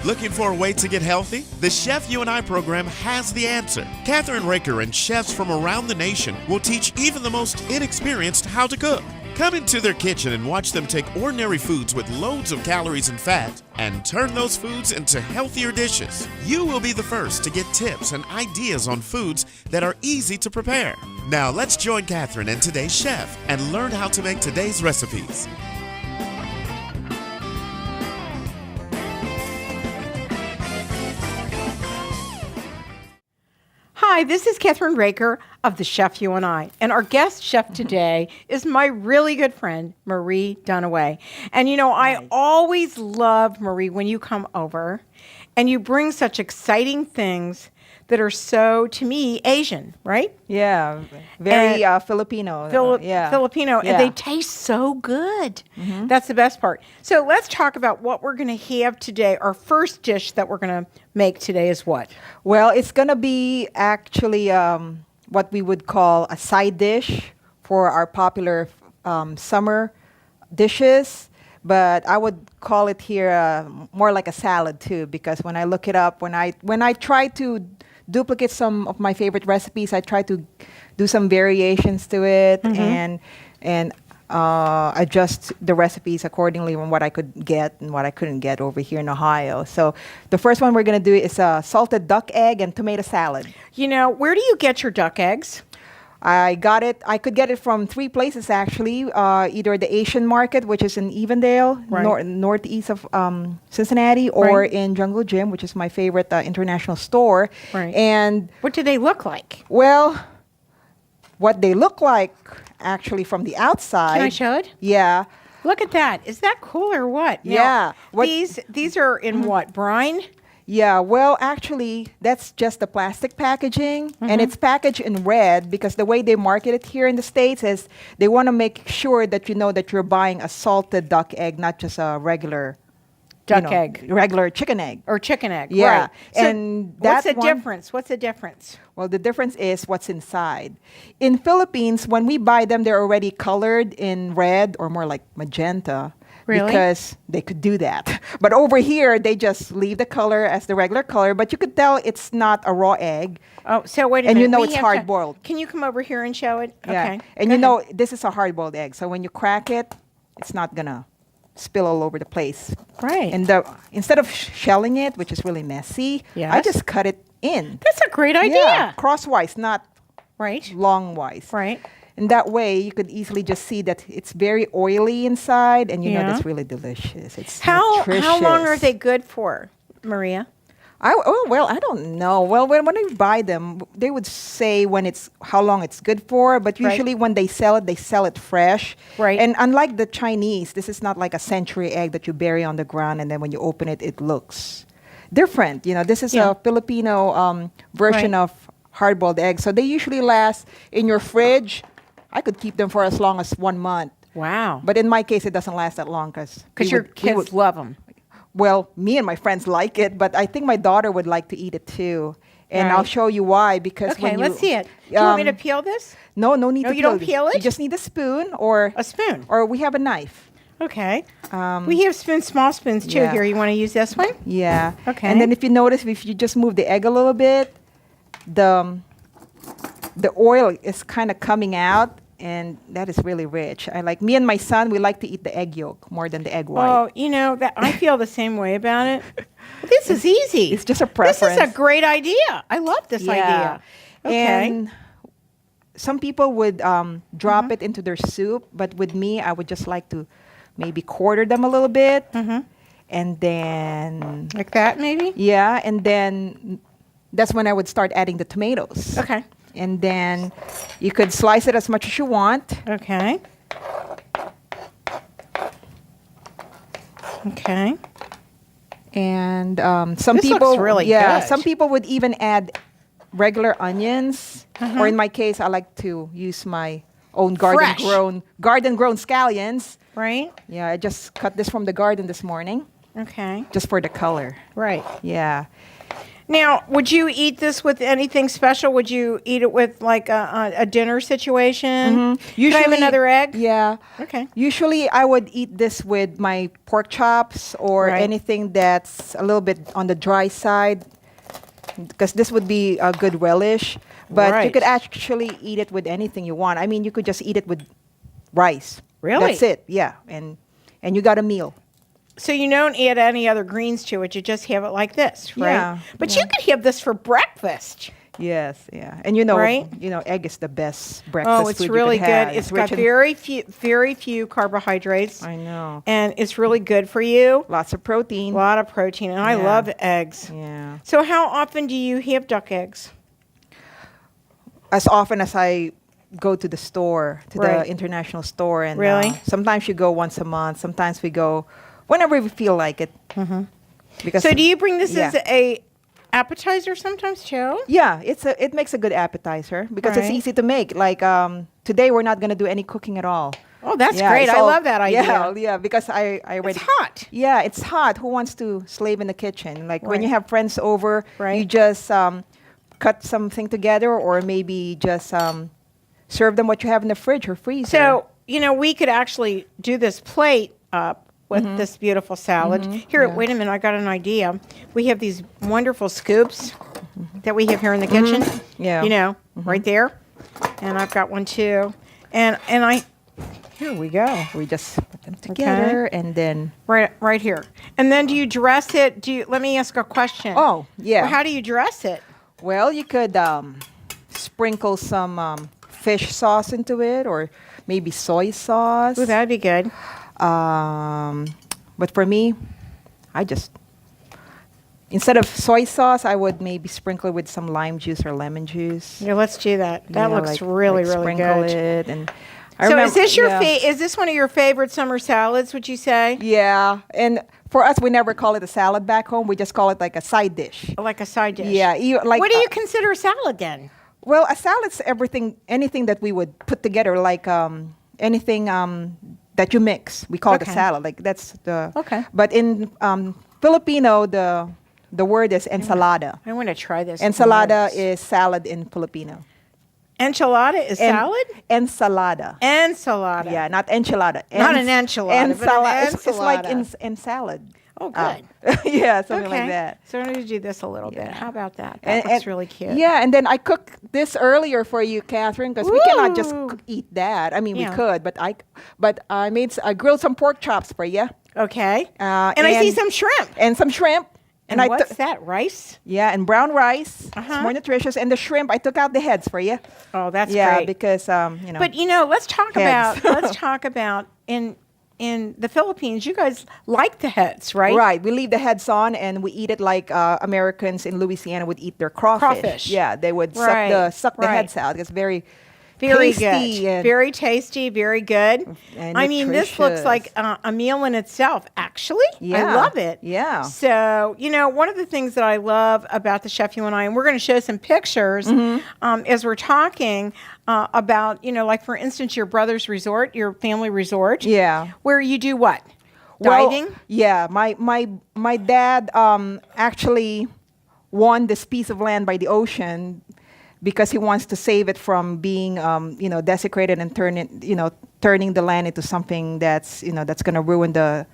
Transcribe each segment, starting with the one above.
Looking for a way to get healthy? The Chef You and I program has the answer. Kathryn Raaker and chefs from around the nation will teach even the most inexperienced how to cook. Come into their kitchen and watch them take ordinary foods with loads of calories and fat and turn those foods into healthier dishes. You will be the first to get tips and ideas on foods that are easy to prepare. Now let's join Kathryn and today's chef and learn how to make today's recipes. Hi, this is Kathryn Raaker of The Chef You and I. And our guest chef today is my really good friend, Marie Dunaway. And you know, I always love, Marie, when you come over and you bring such exciting things that are so, to me, Asian, right? Yeah, very Filipino. Filipino, and they taste so good. Mm-hmm. That's the best part. So let's talk about what we're going to have today. Our first dish that we're going to make today is what? Well, it's going to be actually what we would call a side dish for our popular summer dishes. But I would call it here more like a salad too, because when I look it up, when I try to duplicate some of my favorite recipes, I try to do some variations to it and adjust the recipes accordingly from what I could get and what I couldn't get over here in Ohio. So the first one we're going to do is a salted duck egg and tomato salad. You know, where do you get your duck eggs? I could get it from 3 places actually. Either the Asian market, which is in Evendale, northeast of Cincinnati, or in Jungle Gym, which is my favorite international store. Right. And what do they look like? Well, what they look like actually from the outside. Can I show it? Yeah. Look at that. Is that cool or what? Yeah. Now, these are in what, brine? Yeah, well, actually, that's just the plastic packaging, and it's packaged in red because the way they market it here in the States is they want to make sure that you know that you're buying a salted duck egg, not just a regular egg. Regular chicken egg. Or chicken egg, yeah. right. So and what's the difference? What's the difference? Well, the difference is what's inside. In Philippines, when we buy them, they're already colored in red or more like magenta. Really? Because they could do that. But over here, they just leave the color as the regular color, but you could tell it's not a raw egg. Oh, so wait a minute. And you know it's hard-boiled. Can you come over here and show it? Yeah. Okay. And you know, this is a hard-boiled egg, so when you crack it, it's not going to spill all over the place. Right. And instead of shelling it, which is really messy, I just cut it in. That's a great idea. Yeah, crosswise, not longwise. Right. And that way, you could easily just see that it's very oily inside, and you know that's really delicious. It's nutritious. How long are they good for, Maria? I don't know. Well, when I buy them, they would say how long it's good for, but usually when they sell it fresh. Right. And unlike the Chinese, this is not like a century egg that you bury on the ground, and then when you open it, it looks different. You know, this is a Filipino version of hard-boiled eggs. So they usually last in your fridge. I could keep them for as long as 1 month. Wow. But in my case, it doesn't last that long because your kids love them. Well, me and my friends like it, but I think my daughter would like to eat it too. And I'll show you why. Because let's see it. Do you want me to peel this? No need to peel it. No, you don't peel it? You just need a spoon or... A spoon? Or we have a knife. Okay. We have small spoons too here. You want to use this one? Yeah. Okay. And then if you notice, if you just move the egg a little bit, the oil is kind of coming out, and that is really rich. Me and my son, we like to eat the egg yolk more than the egg white. Oh, you know, I feel the same way about it. Well, this is easy. It's just a preference. This is a great idea. I love this idea. Okay. And some people would drop it into their soup, but with me, I would just like to maybe quarter them a little bit. And then... Like that, maybe? Yeah, and then that's when I would start adding the tomatoes. Okay. And then you could slice it as much as you want. Okay. Okay. And some this people, looks really good. Some people would even add regular onions. Or in my case, I like to use my own garden grown scallions. Right. Yeah, I just cut this from the garden this morning. Okay. Just for the color. Right. Yeah. Now, would you eat this with anything special? Would you eat it with like a dinner situation? Can I have another egg? Yeah. Okay. Usually, I would eat this with my pork chops or Right. anything that's a little bit on the dry side, because this would be a good relish. But you Right. could actually eat it with anything you want. I mean, you could just eat it with rice. Really? That's it. Yeah, and you got a meal. So you don't add any other greens to it. You just have it like this, right? Yeah, But yeah. you could have this for breakfast. Yes, yeah, and Right? egg is the best breakfast Oh, it's food you really could good. have. It's rich got in- very few carbohydrates. I know. And it's really good for you. Lots of protein. A lot of protein. And I Yeah. love eggs. Yeah. So how often do you have duck eggs? As often as I go to the store, to Right. the international store, and Really? sometimes you go once a month. Sometimes we go whenever we feel like it. Because So do you bring this yeah. as a appetizer sometimes too? Yeah, it makes a good appetizer because it's Right. easy to make. Like today, we're not gonna do any cooking at all. Oh, that's Yeah, great. it's I all- love that idea. Yeah, because I already. It's hot. Yeah, it's hot. Who wants to slave in the kitchen? Like when Right. you have friends over, Right. you just cut something together, or maybe just serve them what you have in the fridge or freezer. So, we could actually do this plate up with this beautiful salad. Here, Yeah. wait a minute, I got an idea. We have these wonderful scoops that we have here in the kitchen. Yeah. Right there. And I've got one too. And here we go. we just put them together, and then Right here. And then do you dress it? Let me ask a question. oh yeah. Well, how do you dress it? Well, you could sprinkle some fish sauce into it, or maybe soy sauce. Ooh, that'd be good. But for me, I just instead of soy sauce, I would maybe sprinkle it with some lime juice or lemon juice. Yeah, let's do that. That Yeah, looks like really sprinkle good. it, and So is this your yeah. is this one of your favorite summer salads, would you say? Yeah, and for us, we never call it a salad back home. We just call it like a side dish. Like a side dish? Yeah, like What do you consider a salad then? well, a salad's anything that we would put together, like anything that you mix. We call it Okay. a salad. Like that's the Okay. But in Filipino, the word is ensalada. I want to try this. Ensalada is salad in Filipino. Enchilada is En- salad? Ensalada. Ensalada. Yeah, not enchilada. Not an enchilada, but an It's like ensalada. in salad. Oh, good. Yeah, something Okay. like that. So I'm going to do this a little bit. Yeah. How about that? That looks really cute. Yeah, and then I cooked this earlier for you, Kathryn, because we cannot just Ooh. eat that. I mean, Yeah. we could, but I grilled some pork chops for you, Okay. And I see some shrimp. and some shrimp. And I what's took that? Rice? yeah, and brown rice. Uh-huh. It's more nutritious. And the shrimp, I took out the heads for you. Oh, that's yeah, great. because But let's talk Heads. about in the Philippines, you guys like the heads, right? Right. We leave the heads on and we eat it like Americans in Louisiana would eat their crawfish. Crawfish. Yeah, they would Right, suck the right. heads out. It's very Very tasty good. and- Very tasty, very good. And I mean, this looks nutritious. like a meal in itself, actually. I Yeah, love it. yeah. So, one of the things that I love about the Chef You and I, and we're going to show some pictures Mm-hmm. as we're talking about, like, for instance, your brother's resort, your family resort. Yeah. Where you do what? Well, Diving? yeah, my dad actually won this piece of land by the ocean because he wants to save it from being desecrated and turning the land into something that's going to ruin the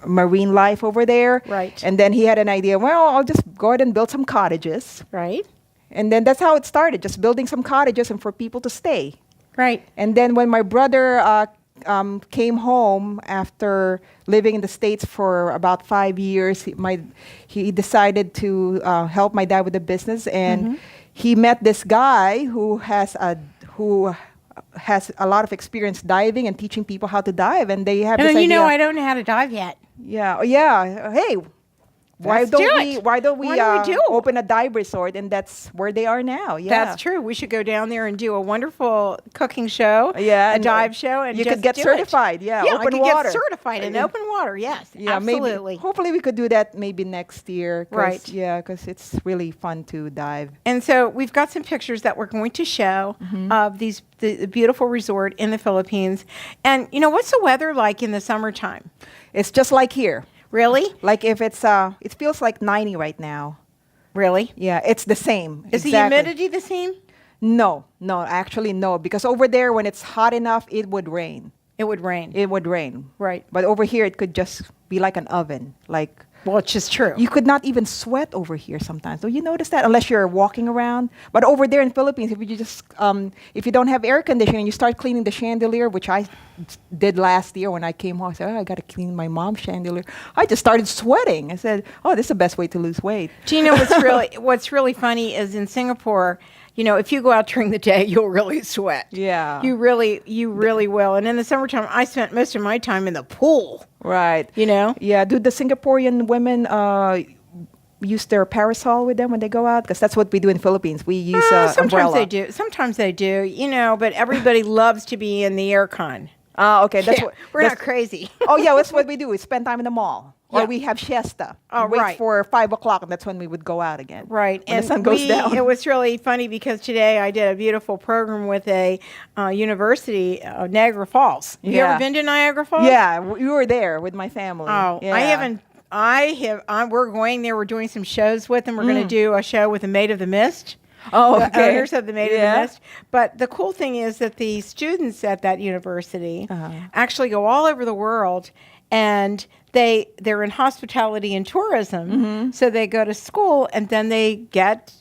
marine life over there. Right. And then he had an idea, well, I'll just go ahead and build some cottages. Right. And then that's how it started, just building some cottages and for people to stay. Right. And then when my brother came home after living in the States for about 5 years, he decided to help my dad with the business, and he met this guy who has a lot of experience diving and teaching people how to dive, and they have And this then, idea. I don't know how to dive yet. Yeah. Hey, why Let's do don't it. Why don't we Why don't we do? open a dive resort? And that's where they are now. Yeah, That's true. We should go down there and do a wonderful cooking show. Yeah, a and, dive show, and you just could get do it. certified. Yeah, Yeah, I open could water. get certified in open water. Yes, Yeah, absolutely. maybe. Hopefully, we could do that maybe next year. Right. Yeah, because it's really fun to dive. And so we've got some pictures that we're going to show of the beautiful resort in the Philippines. And what's the weather like in the summertime? It's just like here. Really? Like if it's it feels like 90 right now. Really? Yeah, it's the same. Is the Exactly. humidity the same? No, no, actually no, because over there when it's hot enough, it would rain. It would rain. It would rain. Right. But over here, it could just be like an oven. Like Well, it's just true. you could not even sweat over here sometimes. Do you notice that? Unless you're walking around. But over there in Philippines, if you just if you don't have air conditioning and you start cleaning the chandelier, which I did last year when I came home, I said, oh, I got to clean my mom's chandelier. I just started sweating. I said, oh, this is the best way to lose weight. Do you know what's really funny is in Singapore, you know, if you go out during the day, you'll really sweat. Yeah. You really will. And in the summertime, I spent most of my time in the pool. Right. You know? Yeah. Do the Singaporean women use their parasol with them when they go out? Because that's what we do in Philippines. We use Sometimes umbrella. they do. Sometimes they do. You know, but everybody loves to be in the aircon. Oh, okay. That's Yeah, what we're that's- not crazy. Oh yeah, that's what we do. We spend time in the mall, or Yeah. we have siesta. Oh, Wait right. for 5 o'clock, and that's when we would go out again. Right. When the sun goes down. It was really funny because today I did a beautiful program with a university, Niagara Falls. Have you Yeah. ever been to Niagara Falls? Yeah, we were there with my family. Oh, yeah. I haven't. We're going there. We're doing some shows with them. We're going to do a show with the Maid of the Mist. Oh, The okay. owners of the Maid of the Mist. But the cool thing is that the students at that university actually go all over the world, and they're in hospitality and tourism. So they go to school, and then they get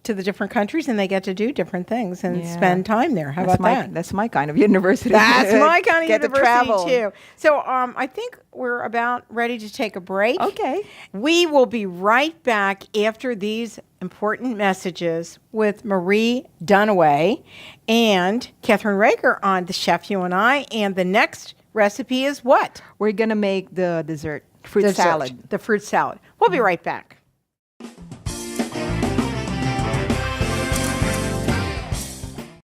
to the different countries, and they get to do different things and Yeah. spend time there. How That's about my, that? That's my kind of university. That's my kind of Get to travel. university too. So I think we're about ready to take a break. Okay. We will be right back after these important messages with Marie Dunaway and Kathryn Raaker on The Chef You and I. And the next recipe is what? We're gonna make the dessert fruit Dessert. salad. The fruit salad. We'll be right back.